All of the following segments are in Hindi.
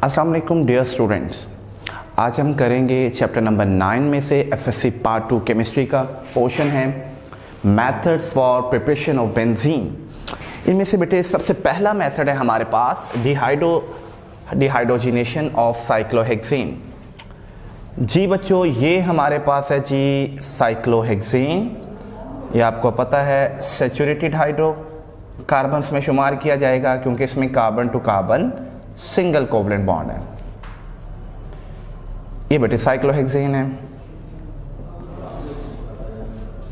अस्सलाम वालेकुम डियर स्टूडेंट्स, आज हम करेंगे चैप्टर नंबर 9 में से एफएससी पार्ट 2 केमिस्ट्री का पोर्शन है methods for preparation of benzene. इनमें से बेटे सबसे पहला मेथड है हमारे पास डिहाइड्रोजिनेशन ऑफ साइक्लोहेक्सेन। जी बच्चों, ये हमारे पास है जी साइक्लोहेक्सेन। ये आपको पता है सैचुरेटेड हाइड्रोकार्बन्स में शुमार किया जाएगा क्योंकि इसमें carbon to carbon single covalent bond है। ये बेटे साइक्लोहेक्सेन है,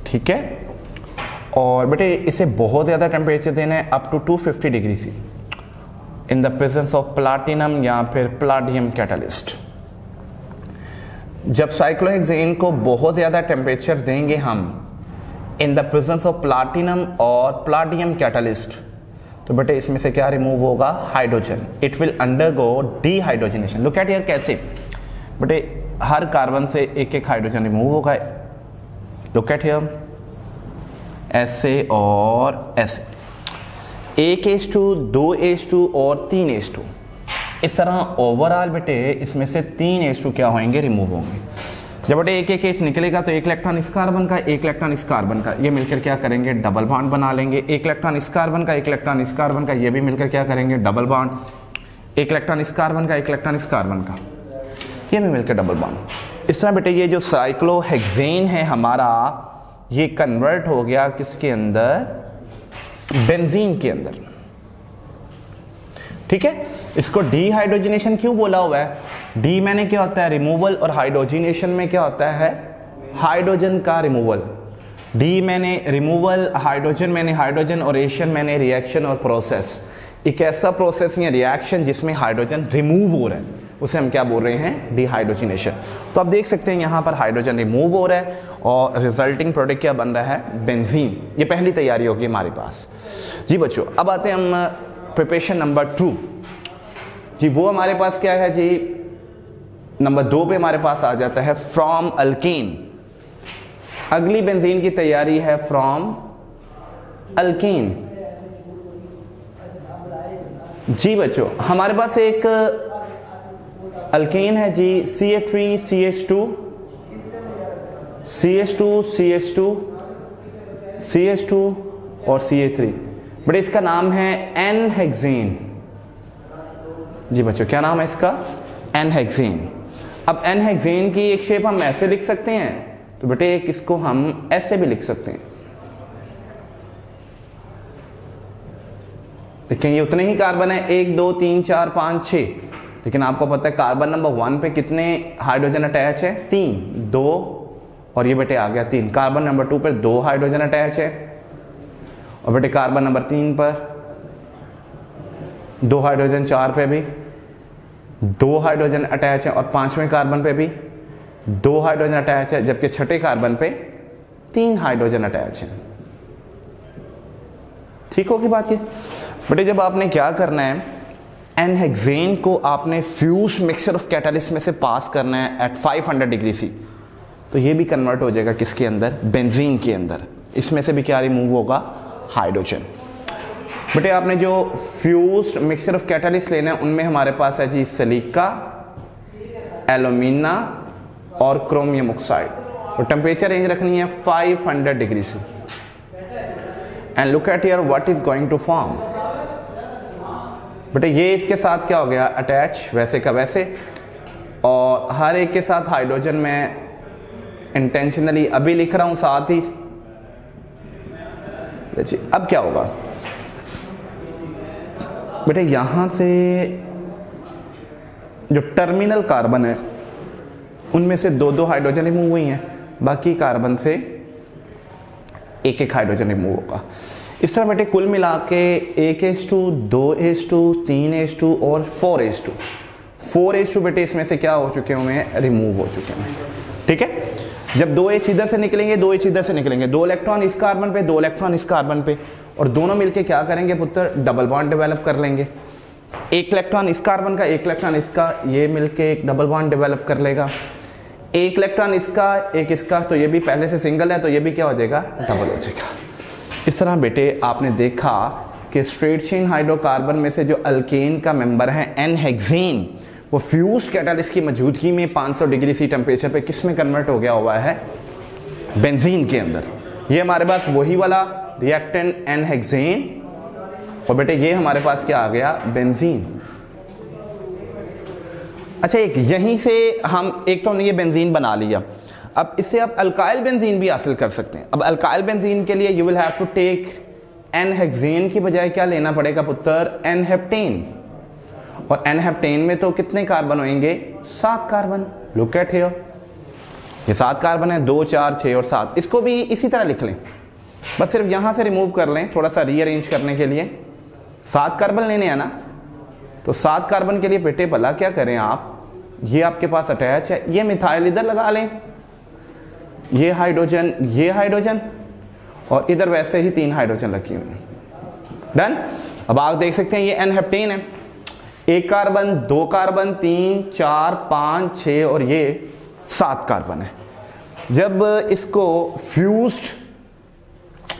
ठीक है। और बेटे इसे बहुत ज्यादा टेम्परेचर देना है, up to 250 degree C, in the presence of platinum या फिर प्लाटियम कैटलिस्ट। जब साइक्लोहेक्सेन को बहुत ज्यादा टेम्परेचर देंगे हम इन द प्रेजेंस ऑफ प्लाटिनम और प्लाटियम कैटलिस्ट, तो बेटे इसमें से क्या रिमूव होगा? Hydrogen. It will undergo dehydrogenation. Look at here, कैसे बेटे हर कार्बन से एक एक हाइड्रोजन रिमूव होगा। लुक एट हियर, ऐसे और ऐसे, एक H2, 2 H2 और 3 H2। इस तरह ओवरऑल बेटे इसमें से 3 H2 क्या होंगे? रिमूव होंगे। जब बेटे एक एक H निकलेगा तो एक इलेक्ट्रॉन इस कार्बन का, एक इलेक्ट्रॉन इस कार्बन का, ये मिलकर क्या करेंगे? डबल बॉन्ड बना लेंगे। एक इलेक्ट्रॉन इस कार्बन का, एक इलेक्ट्रॉन इस कार्बन का, ये भी मिलकर क्या करेंगे? Double bond. एक इलेक्ट्रॉन इस कार्बन का, एक इलेक्ट्रॉन इस कार्बन का, ये भी मिलकर डबल बॉन्ड। इस तरह बेटे ये जो साइक्लोहेक्सेन है हमारा, ये कन्वर्ट हो गया किसके अंदर? बेंजीन के अंदर, ठीक है। इसको डीहाइड्रोजनेशन क्यों बोला हुआ है? डी मैंने क्या होता है? रिमूवल, और हाइड्रोजनेशन में क्या होता है? हाइड्रोजन का रिमूवल। डी मैंने रिमूवल, हाइड्रोजन मैंने हाइड्रोजन, और एशन मैंने रिएक्शन और प्रोसेस। एक ऐसा प्रोसेस या रिएक्शन जिसमें हाइड्रोजन रिमूव हो रहा है, उसे हम क्या बोल रहे हैं? डीहाइड्रोजनेशन। तो आप देख सकते हैं यहां पर हाइड्रोजन रिमूव हो रहा है और रिजल्टिंग प्रोडक्ट क्या बन रहा है? बेंजीन। ये पहली तैयारी होगी हमारे पास। जी बच्चों, अब आते हैं हम प्रिपरेशन नंबर 2। जी वो हमारे पास क्या है जी? नंबर 2 पे हमारे पास आ जाता है फ्रॉम अल्कीन। अगली बेंजीन की तैयारी है फ्रॉम अल्कीन। जी बच्चों, हमारे पास एक अल्कीन है जी, CH3 CH2 CH2 CH2 CH2 और CH3। बट इसका नाम है एन-हेक्सेन। जी बच्चों, क्या नाम है इसका? एन-हेक्सेन। अब एन-हेक्सेन की एक शेप हम ऐसे लिख सकते हैं, तो बेटे एक इसको हम ऐसे भी लिख सकते हैं। देखिए ये उतने ही कार्बन है, 1 2 3 4 5 6, लेकिन आपको पता है कार्बन नंबर 1 पे कितने हाइड्रोजन अटैच है? 3, 2, और ये बेटे आ गया 3। कार्बन नंबर 2 पर 2 हाइड्रोजन अटैच है, और बेटे कार्बन नंबर 3 पर 2 हाइड्रोजन, 4 पे भी 2 हाइड्रोजन अटैच है, और 5वें कार्बन पे भी 2 हाइड्रोजन अटैच है, जबकि छठे कार्बन पे 3 हाइड्रोजन अटैच है। ठीक होगी बात ये? बेटे जब आपने क्या करना है, एन-हेक्सेन को आपने फ्यूज मिक्सचर ऑफ कैटलिस्ट में से पास करना है एट 500 डिग्री सी, तो ये भी कन्वर्ट हो जाएगा किसके अंदर? बेंजीन के अंदर। इसमें से भी क्या रिमूव होगा? हाइड्रोजन। बेटे आपने जो फ्यूज्ड मिक्सचर ऑफ कैटलिस्ट लेना है, उनमें हमारे पास है जी सिलिका, एल्यूमिना और क्रोमियम ऑक्साइड। तो टेम्परेचर रेंज रखनी है 500 डिग्री से। And look at here what is going to form. बेटे ये इसके साथ क्या हो गया? अटैच, वैसे का वैसे, और हर एक के साथ हाइड्रोजन में इंटेंशनली अभी लिख रहा हूं साथ ही। अब क्या होगा बेटे? यहां से जो टर्मिनल कार्बन है उनमें से 2-2 हाइड्रोजन रिमूव हुई हैं, बाकी कार्बन से एक एक हाइड्रोजन रिमूव होगा। इस तरह बेटे कुल मिला के 1 H2, 2 H2, 3 H2 और 4 H2। 4 H2 बेटे इसमें से क्या हो चुके हैं? रिमूव हो चुके हैं, ठीक है। जब 2 H इधर से निकलेंगे, 2 H इधर से निकलेंगे, 2 इलेक्ट्रॉन इस कार्बन पे, 2 इलेक्ट्रॉन इस कार्बन पे, और दोनों मिलके क्या करेंगे पुत्र? डबल बॉन्ड डेवलप कर लेंगे। एक इलेक्ट्रॉन इस कार्बन का, एक इलेक्ट्रॉन इसका, ये मिलके एक डबल बॉन्ड डेवलप कर लेगा। एक इलेक्ट्रॉन इसका, एक इसका, तो ये भी पहले से सिंगल है, तो ये भी क्या हो जाएगा? डबल हो जाएगा। इस तरह बेटे आपने देखा कि स्ट्रेट चेन हाइड्रोकार्बन में से जो अल्केन का मेंबर है एन-हेक्सेन, वो फ्यूज्ड कैटलिस्ट की मौजूदगी में 500 डिग्री सी टेम्परेचर पे किस में कन्वर्ट हो गया हुआ है, बेंजीन के अंदर। ये हमारे पास वही वाला रिएक्टेंट एन-हेक्सेन, और बेटे ये हमारे पास क्या आ गया, बेंजीन। अच्छा, एक यहीं से हम एक तो हमने ये बेंजीन बना लिया, अब इससे आप अल्काइल बेंजीन भी हासिल कर सकते हैं। अब अल्काइल बेंजीन के लिए you will have to take n hexane की बजाय क्या लेना पड़ेगा पुत्र, एन-हेप्टेन। और एन-हेप्टेन में तो कितने कार्बन होंगे, 7 कार्बन। लुक एट हियर, ये 7 कार्बन है, 2 4 6 और 7। इसको भी इसी तरह लिख लें, बस सिर्फ यहां से रिमूव कर लें थोड़ा सा रीअरेंज करने के लिए। 7 कार्बन लेने हैं ना, तो 7 कार्बन के लिए बेटे भला क्या करें आप, ये आपके पास अटैच है, ये मिथाइल इधर लगा लें, ये हाइड्रोजन और इधर वैसे ही 3 हाइड्रोजन रखी हुई। डन। अब आप देख सकते हैं ये एन-हेप्टेन है, 1 कार्बन, 2 कार्बन, 3 4 5 6 और ये 7 कार्बन है। जब इसको फ्यूज्ड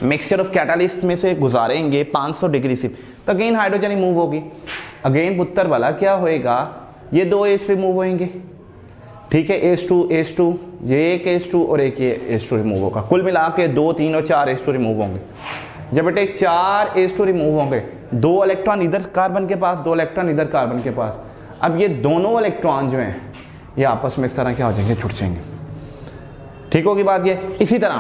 मिक्सचर ऑफ कैटालिस्ट में से गुजारेंगे 500 डिग्री से, तो अगेन हाइड्रोजन रिमूव होगी। अगेन पुत्र वाला क्या होएगा, ये 2 H रिमूव होंगे, ठीक है, H2 ये एक H2 और एक ये H2 रिमूव होगा। कुल मिला के 2 3 और 4 H2 रिमूव होंगे। जब बेटे 4 H2 रिमूव होंगे, 2 इलेक्ट्रॉन इधर कार्बन के पास, 2 इलेक्ट्रॉन इधर कार्बन के पास। अब ये दोनों इलेक्ट्रॉन जो हैं ये आपस में इस तरह क्या हो जाएंगे, जुड़ जाएंगे। ठीक होगी बात ये। इसी तरह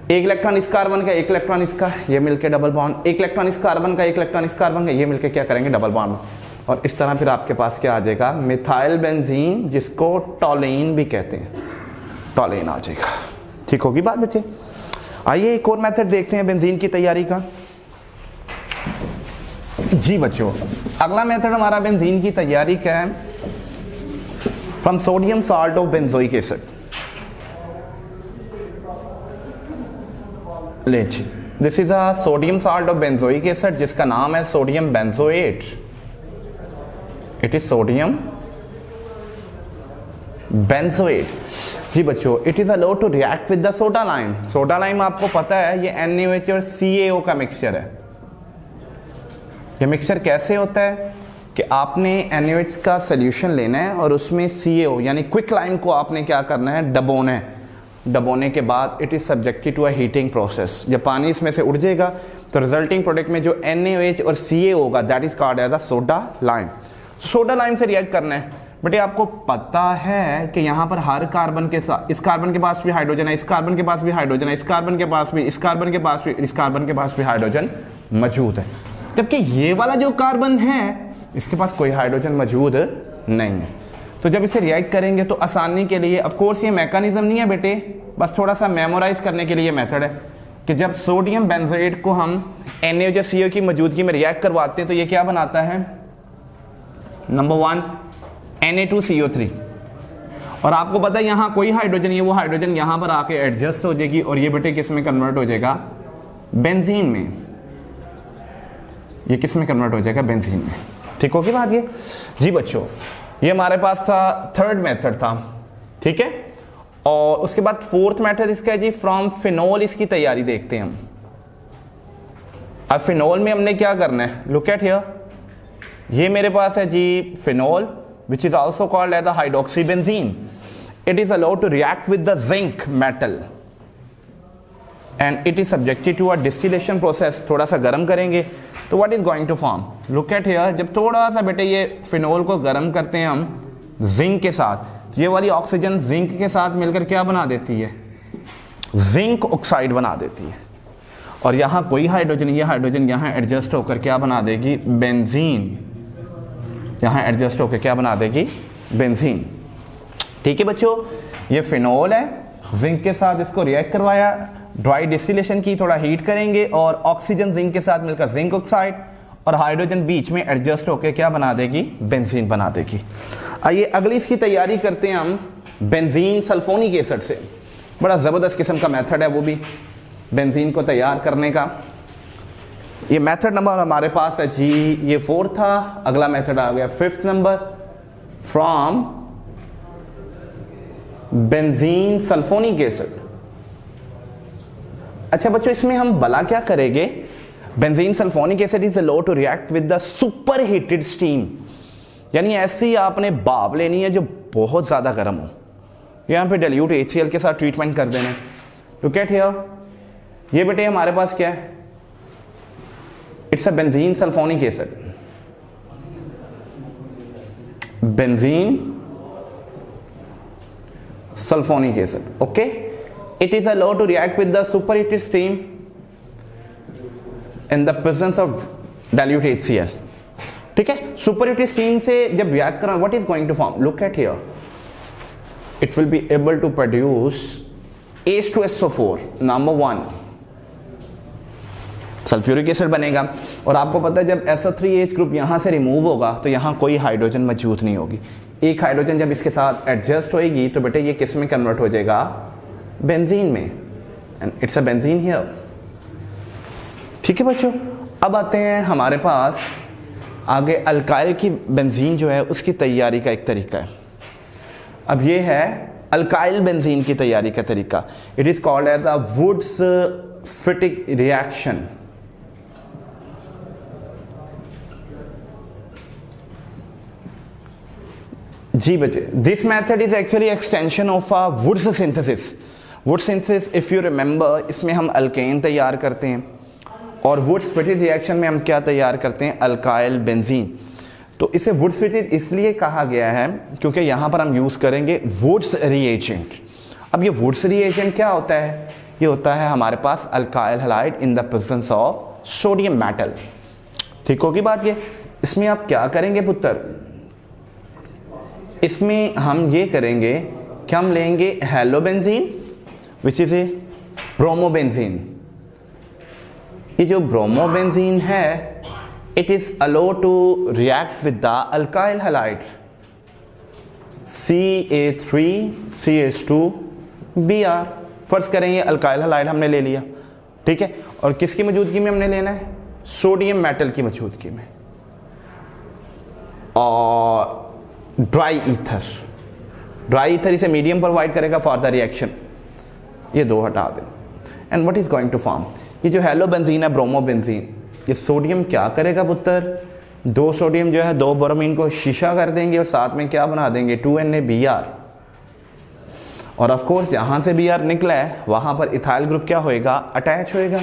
1 इलेक्ट्रॉन इस कार्बन का, 1 इलेक्ट्रॉन इसका, ये मिलके डबल बॉन्ड, 1 इलेक्ट्रॉन इस कार्बन का, 1 इलेक्ट्रॉन इस कार्बन का, ये मिलके क्या करेंगे, डबल बॉन्ड। और इस तरह फिर आपके पास क्या आ जाएगा, मिथाइल बेंजीन, जिसको टॉलेन भी कहते हैं, टॉलेन आ जाएगा। ठीक होगी बात बच्चे। आइए एक और मेथड देखते हैं बेंजीन की तैयारी का। जी बच्चों, अगला मेथड हमारा बेंजीन की तैयारी का है, from sodium salt of benzoic acid. लीजिए, this is a sodium salt of benzoic acid, जिसका नाम है sodium benzoate. It is sodium benzoate. जी बच्चों, it is allowed to react with the soda lime. Soda lime आपको पता है ये NaOH और CaO का मिक्सचर है। ये मिक्सचर कैसे होता है कि आपने NaOH का सोल्यूशन लेना है और उसमें CaO यानी क्विक लाइन को आपने क्या करना है, डबोना है। डबोने के बाद it is subjected to a heating process. जब पानी इसमें से उड़ जाएगा तो रिजल्टिंग प्रोडक्ट में जो NaOH और CaO होगा, that is called as a soda lime. Soda lime से रिएक्ट करना है। बेटे आपको पता है कि यहां पर हर कार्बन के साथ, इस कार्बन के पास भी हाइड्रोजन है, इस कार्बन के पास भी हाइड्रोजन है, इस कार्बन के पास भी, इस कार्बन के पास भी, इस कार्बन के पास भी हाइड्रोजन मौजूद है। जबकि ये वाला जो कार्बन है इसके पास कोई हाइड्रोजन मौजूद नहीं है। तो जब इसे रिएक्ट करेंगे तो आसानी के लिए, ऑफ कोर्स ये मैकेनिज्म नहीं है बेटे, बस थोड़ा सा मेमोराइज करने के लिए मेथड है कि जब सोडियम बेंजोएट को हम NaOH और CaO की मौजूदगी में रिएक्ट करवाते हैं तो ये क्या बनाता है, नंबर 1 Na2CO3। और आपको पता है यहां कोई हाइड्रोजन नहीं है, वो हाइड्रोजन यहां पर आके एडजस्ट हो जाएगी और ये बेटे किस में कन्वर्ट हो जाएगा, बेंजीन में। ये किस में कन्वर्ट हो जाएगा, बेंजीन में। ठीक होगी बात ये। जी बच्चों, ये हमारे पास था थर्ड मेथड था, ठीक है। और उसके बाद फोर्थ मेथड इसका है जी, फ्रॉम फिनोल इसकी तैयारी देखते हैं हम। अब फिनोल में हमने क्या करना है, लुक एट हियर, ये मेरे पास है जी phenol, which is also called as the hydroxybenzene. It is allowed to react with the zinc metal and it is subjected to a distillation process. थोड़ा सा गर्म करेंगे तो what is going to form? Look at here, जब थोड़ा सा बेटे ये फिनोल को गर्म करते हैं हम जिंक के साथ, तो ये वाली ऑक्सीजन जिंक के साथ मिलकर क्या बना देती है, जिंक ऑक्साइड बना देती है। और यहां कोई हाइड्रोजन, ये हाइड्रोजन यहां एडजस्ट होकर क्या बना देगी, बेंजीन। यहां एडजस्ट होकर क्या बना देगी, बेंजीन। ठीक है बच्चों, ये फिनोल है, जिंक के साथ इसको रिएक्ट करवाया, ड्राई डिस्टिलेशन की, थोड़ा हीट करेंगे और ऑक्सीजन जिंक के साथ मिलकर जिंक ऑक्साइड और हाइड्रोजन बीच में एडजस्ट होकर क्या बना देगी, बेंजीन बना देगी। आइए अगली इसकी तैयारी करते हैं हम बेंजीन सल्फोनिक एसिड से। बड़ा जबरदस्त किस्म का मेथड है वो भी बेंजीन को तैयार करने का। ये मेथड नंबर हमारे पास है जी, ये 4 था। अगला मेथड आ गया 5th number, from benzene sulphonic acid. अच्छा बच्चों, इसमें हम भला क्या करेंगे, benzene sulphonic acid is allowed to react with the superheated steam. यानी ऐसी आपने भाप लेनी है जो बहुत ज्यादा गर्म हो, यहां पे डाइल्यूट HCl के साथ ट्रीटमेंट कर देना। लुक एट हियर, ये बेटे हमारे पास क्या है, it's a benzene sulphonic acid, benzene sulphonic acid, okay. It is allowed to react with the superheated steam in the presence of dilute HCl, ठीक है। सुपरहीटेड स्टीम से जब रिएक्ट करा, what is going to form, look at here, it will be able to produce H2SO4 number 1 sulphuric acid बनेगा। और आपको पता है जब SO3H ग्रुप यहां से रिमूव होगा तो यहां कोई हाइड्रोजन मौजूद नहीं होगी, एक हाइड्रोजन जब इसके साथ एडजस्ट होएगी तो बेटे ये किस में कन्वर्ट हो जाएगा, बेंजीन में, and it's a benzene here, ठीक है बच्चों। अब आते हैं हमारे पास आगे अल्काइल की बेंजीन जो है उसकी तैयारी का एक तरीका है। अब ये है अल्काइल बेंजीन की तैयारी का तरीका, it is called as a Wurtz Fittig reaction. जी बच्चे, this method is actually extension of a Wurtz synthesis. वुड सिंथेसिस इफ यू रिमेंबर, इसमें हम अल्केन तैयार करते हैं और वुड्स फिटिक रिएक्शन में हम क्या तैयार करते हैं, अल्काइल बेंजीन। तो इसे वुड्स फिटिक इसलिए कहा गया है क्योंकि यहां पर हम यूज करेंगे वुड्स रिएजेंट। अब ये वुड्स रिएजेंट क्या होता है, ये होता है हमारे पास alkyl halide in the presence of sodium metal, ठीक होगी बात ये। इसमें आप क्या करेंगे पुत्र, इसमें हम ये करेंगे कि हम लेंगे हेलोबेंजीन विच इज ए ब्रोमोबेंजीन। ये जो ब्रोमोबेंजीन है it is allowed to react with the alkyl halide CA3CH2Br। फर्ज करेंगे अल्काइल हैलाइड हमने ले लिया, ठीक है, और किसकी मौजूदगी में हमने लेना है, सोडियम मेटल की मौजूदगी में, और ड्राई ईथर इसे मीडियम प्रोवाइड करेगा फॉर द रिएक्शन। ये दो हटा दें, and what is going to form, ये जो हेलोबेंजीन है ब्रोमोबेंजीन, ये सोडियम क्या करेगा पुत्र, दो सोडियम जो है दो ब्रोमीन को शीशा कर देंगे और साथ में क्या बना देंगे, 2NaBr। और ऑफ कोर्स यहां से Br निकला है वहां पर इथाइल ग्रुप क्या होएगा, अटैच होएगा,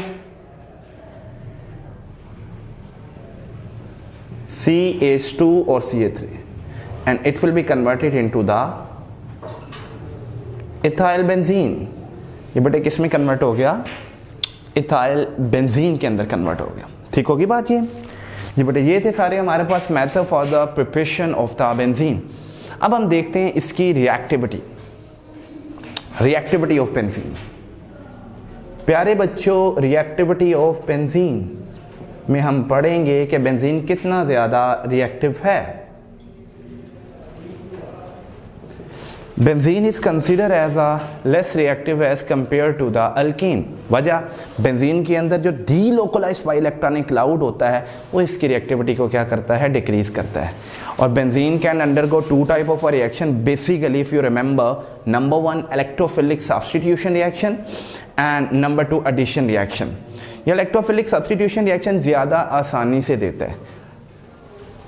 CH2 और CH3, and it will be converted into the ethyl benzene. ये बेटे किस में कन्वर्ट हो गया, इथाइल बेंजीन के अंदर कन्वर्ट हो गया, ठीक होगी बात ये। जी बेटे ये थे सारे हमारे पास method for the preparation of the benzene. अब हम देखते हैं इसकी रिएक्टिविटी ऑफ बेंजीन। प्यारे बच्चों, रिएक्टिविटी ऑफ बेंजीन में हम पढ़ेंगे कि बेंजीन कितना ज्यादा रिएक्टिव है। Benzene is consider as a less reactive as compare to the alkene. वजह, बेंजीन के अंदर जो डीलोकलाइज्ड बाइलेक्ट्रॉनिक क्लाउड होता है वो इसकी रिएक्टिविटी को क्या करता है, डिक्रीज करता है। और benzene can undergo two type of reaction basically, if you remember, number 1 electrophilic substitution reaction and number 2 addition reaction. ये इलेक्ट्रोफिलिक सब्स्टिट्यूशन रिएक्शन ज्यादा आसानी से देता है,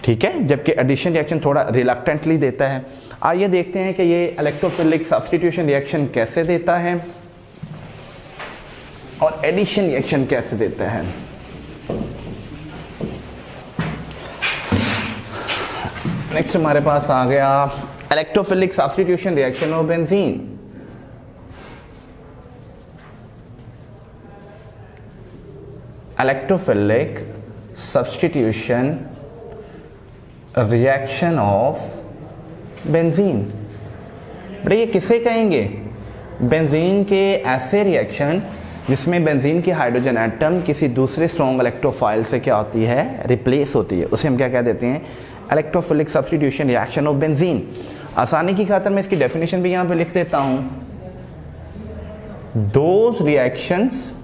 ठीक है, जबकि एडिशन रिएक्शन थोड़ा रिलक्टेंटली देता है। आइए देखते हैं कि ये इलेक्ट्रोफिलिक सब्स्टिट्यूशन रिएक्शन कैसे देता है और एडिशन रिएक्शन कैसे देता है। नेक्स्ट हमारे पास आ गया electrophilic substitution reaction of benzene. Electrophilic substitution reaction of benzene. बड़े ये किसे कहेंगे, बेंजीन के ऐसे रिएक्शन जिसमें बेंजीन की हाइड्रोजन एटम किसी दूसरे स्ट्रॉन्ग इलेक्ट्रोफाइल से क्या होती है, रिप्लेस होती है, उसे हम क्या कह देते हैं, electrophilic substitution reaction of benzene. आसानी की खातिर मैं इसकी डेफिनेशन भी यहां पे लिख देता हूं, those reactions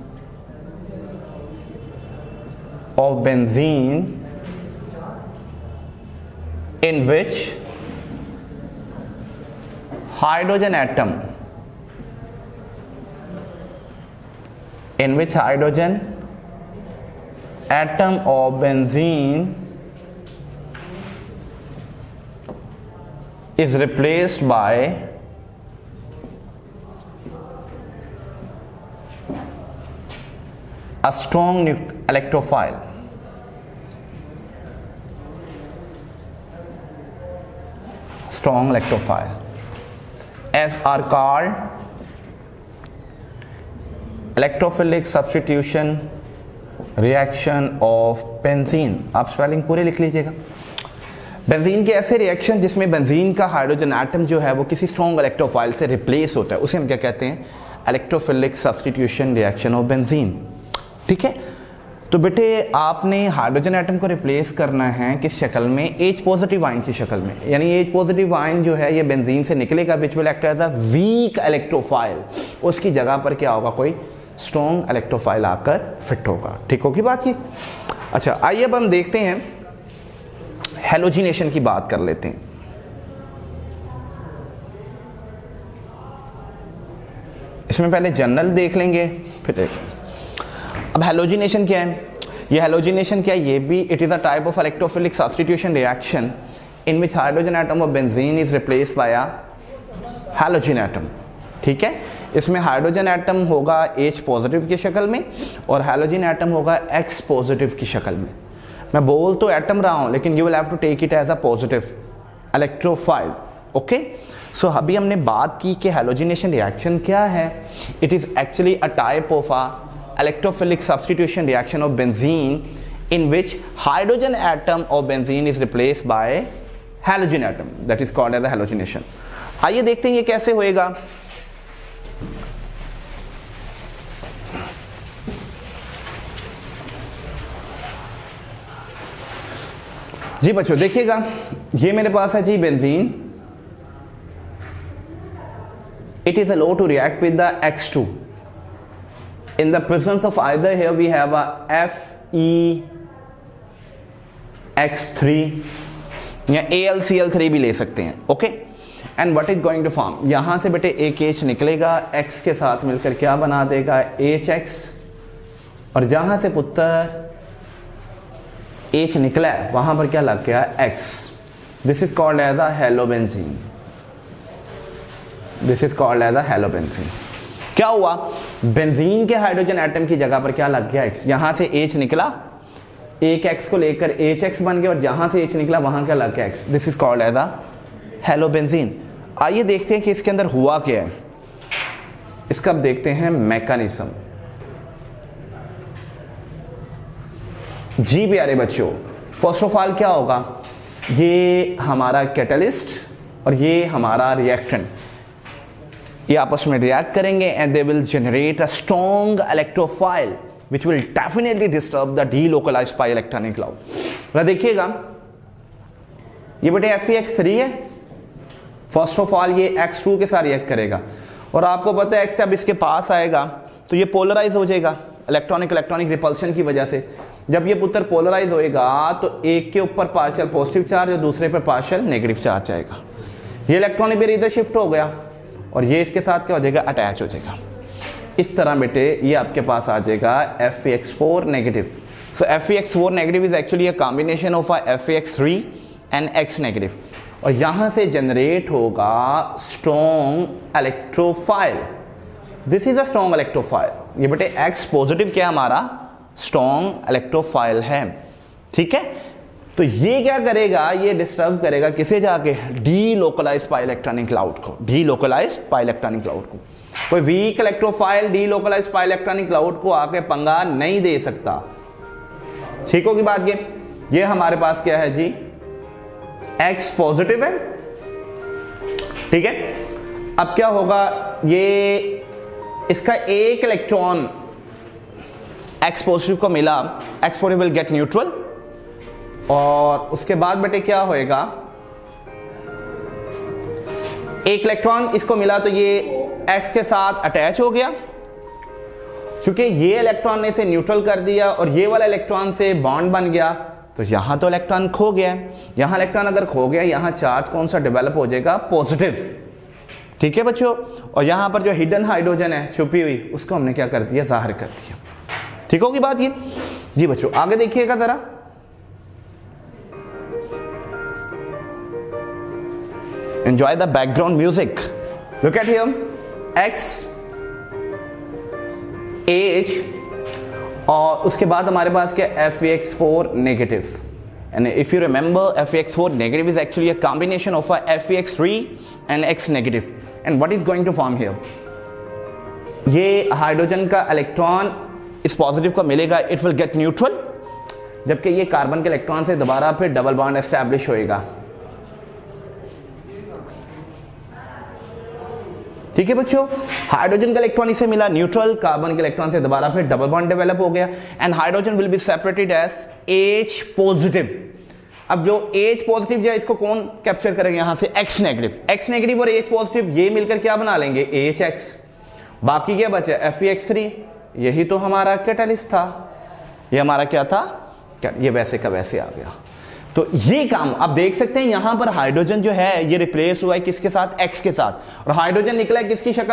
of benzene in which hydrogen atom of benzene is replaced by a strong electrophile. Strong electrophile as are called electrophilic substitution reaction of benzene. आप स्पेलिंग पूरे लिख लीजिएगा। बेंजीन के ऐसे रिएक्शन जिसमें बेंजीन का हाइड्रोजन एटम जो है वो किसी स्ट्रॉन्ग इलेक्ट्रोफाइल से रिप्लेस होता है, उसे हम क्या कहते हैं? Electrophilic substitution reaction of benzene. ठीक है, तो बेटे आपने हाइड्रोजन एटम को रिप्लेस करना है किस शक्ल में? H पॉजिटिव आयन की शक्ल में। यानी H पॉजिटिव आयन जो है ये बेंजीन से निकलेगा, which will act as a weak electrophile. उसकी जगह पर क्या होगा? कोई स्ट्रॉन्ग इलेक्ट्रोफाइल आकर फिट होगा। ठीक होगी बात ये? अच्छा, आइए अब हम देखते हैं, हैलोजिनेशन की बात कर लेते हैं। इसमें पहले जनरल देख लेंगे, फिर देखेंगे। अब हैलोजिनेशन क्या है? ये हैलोजिनेशन क्या है? ये भी it is a type of electrophilic substitution reaction in which hydrogen atom of benzene is replaced by a halogen atom. ठीक है, इसमें हाइड्रोजन एटम होगा H पॉजिटिव की शक्ल में और हैलोजन एटम होगा X पॉजिटिव की शक्ल में। मैं बोल तो एटम रहा हूं, लेकिन you will have to take it as a positive electrophile. Okay, so अभी हमने बात की कि हैलोजिनेशन रिएक्शन क्या है। It is actually a type of a electrophilic substitution reaction of benzene in which hydrogen atom of benzene is replaced by halogen atom, that is called as a halogenation. आइए देखते हैं ये कैसे होएगा। जी बच्चों देखिएगा, ये मेरे पास है जी benzene. It is allowed to react with the X2. In the presence of either, here we have a FeX3 या AlCl3 भी ले सकते हैं। Okay, and what is going to form? यहां से बेटे एक H निकलेगा, X के साथ मिलकर क्या बना देगा? HX। और जहां से पुत्र H निकला है वहां पर क्या लग गया? X। This is called as a halobenzene. This is called as a halobenzene. क्या हुआ? बेंजीन के हाइड्रोजन एटम की जगह पर क्या लग गया? X। यहां से H निकला, एक X को लेकर HX बन गया और जहां से H निकला वहां क्या लग गया? X। This is called as a halobenzene. आइए देखते हैं कि इसके अंदर हुआ क्या है। इसका अब देखते हैं मैकेनिज्म। जी प्यारे बच्चों, फर्स्ट ऑफ ऑल क्या होगा? ये हमारा कैटलिस्ट और ये हमारा रिएक्टेंट, ये आपस में रिएक्ट करेंगे and they will generate a strong electrophile which will definitely disturb the delocalised pi electronic cloud. देखिएगा, ये बेटे FeX3 है। फर्स्ट ऑफ ऑल ये X2 के साथ रिएक्ट करेगा और आपको पता है X अब इसके पास आएगा तो ये पोलराइज हो जाएगा इलेक्ट्रॉनिक रिपल्शन की वजह से। जब ये पुत्र पोलराइज होएगा तो एक के ऊपर पार्शियल पॉजिटिव चार्ज और दूसरे पर पार्शियल नेगेटिव चार्ज आएगा। ये इलेक्ट्रॉनिक पेयर इधर शिफ्ट हो गया और ये इसके साथ क्या हो जाएगा? अटैच हो जाएगा। इस तरह बेटे ये आपके पास आ जाएगा FeX4 negative. So FeX4 negative is actually a combination of FeX3 and X negative और यहां से जनरेट होगा strong electrophile. This is a strong electrophile. ये बेटे X पॉजिटिव क्या हमारा? स्ट्रॉन्ग इलेक्ट्रोफाइल है। ठीक है, तो ये क्या करेगा? ये डिस्टर्ब करेगा किसे? जाके डीलोकलाइज्ड पाई इलेक्ट्रॉनिक क्लाउड को। डीलोकलाइज्ड पाई इलेक्ट्रॉनिक क्लाउड को कोई वीक इलेक्ट्रोफाइल डीलोकलाइज्ड पाई इलेक्ट्रॉनिक क्लाउड को आके पंगा नहीं दे सकता। ठीक होगी बात ये हमारे पास क्या है जी? X पॉजिटिव है। ठीक है, अब क्या होगा? ये इसका एक इलेक्ट्रॉन X पॉजिटिव को मिला, X positive will get neutral और उसके बाद बेटे क्या होएगा? एक इलेक्ट्रॉन इसको मिला तो ये X के साथ अटैच हो गया। चूंकि ये इलेक्ट्रॉन ने इसे न्यूट्रल कर दिया और ये वाला इलेक्ट्रॉन से बॉन्ड बन गया तो यहां तो इलेक्ट्रॉन खो गया। यहां इलेक्ट्रॉन अगर खो गया, यहां चार्ज कौन सा डेवलप हो जाएगा? पॉजिटिव। ठीक है बच्चों, और यहां पर जो हिडन हाइड्रोजन है छुपी हुई, उसको हमने क्या कर दिया? जाहिर कर दिया। ठीक होगी बात ये? जी बच्चों आगे देखिएगा जरा। Enjoy the background music. Look at here, X H और उसके बाद हमारे पास क्या, FeX4 negative. And if you remember, FeX4 negative is actually a combination of a FeX3 and X negative. And what is going to form here? ये हाइड्रोजन का इलेक्ट्रॉन इस पॉजिटिव को मिलेगा, इट विल गेट न्यूट्रल, जबकि ये कार्बन के इलेक्ट्रॉन से दोबारा फिर डबल बॉन्ड एस्टैब्लिश होएगा। ठीक है बच्चों, हाइड्रोजन का इलेक्ट्रॉन इसे मिला न्यूट्रल, कार्बन के इलेक्ट्रॉन से दोबारा फिर डबल बॉन्ड डेवलप हो गया, and hydrogen will be separated as H positive. अब जो H पॉजिटिव जो है इसको कौन कैप्चर करेंगे यहां से, X नेगेटिव। X नेगेटिव और H पॉजिटिव ये मिलकर क्या बना लेंगे, AHX। बाकी क्या बचा, FeX3, यही तो हमारा कैटलिस्ट था, ये हमारा क्या था, ये वैसे का वैसे आ गया। तो ये काम आप देख सकते हैं, यहां पर हाइड्रोजन जो है ये रिप्लेस हुआ है किसके साथ, X के साथ, और हाइड्रोजन निकला है किसकी शक्ल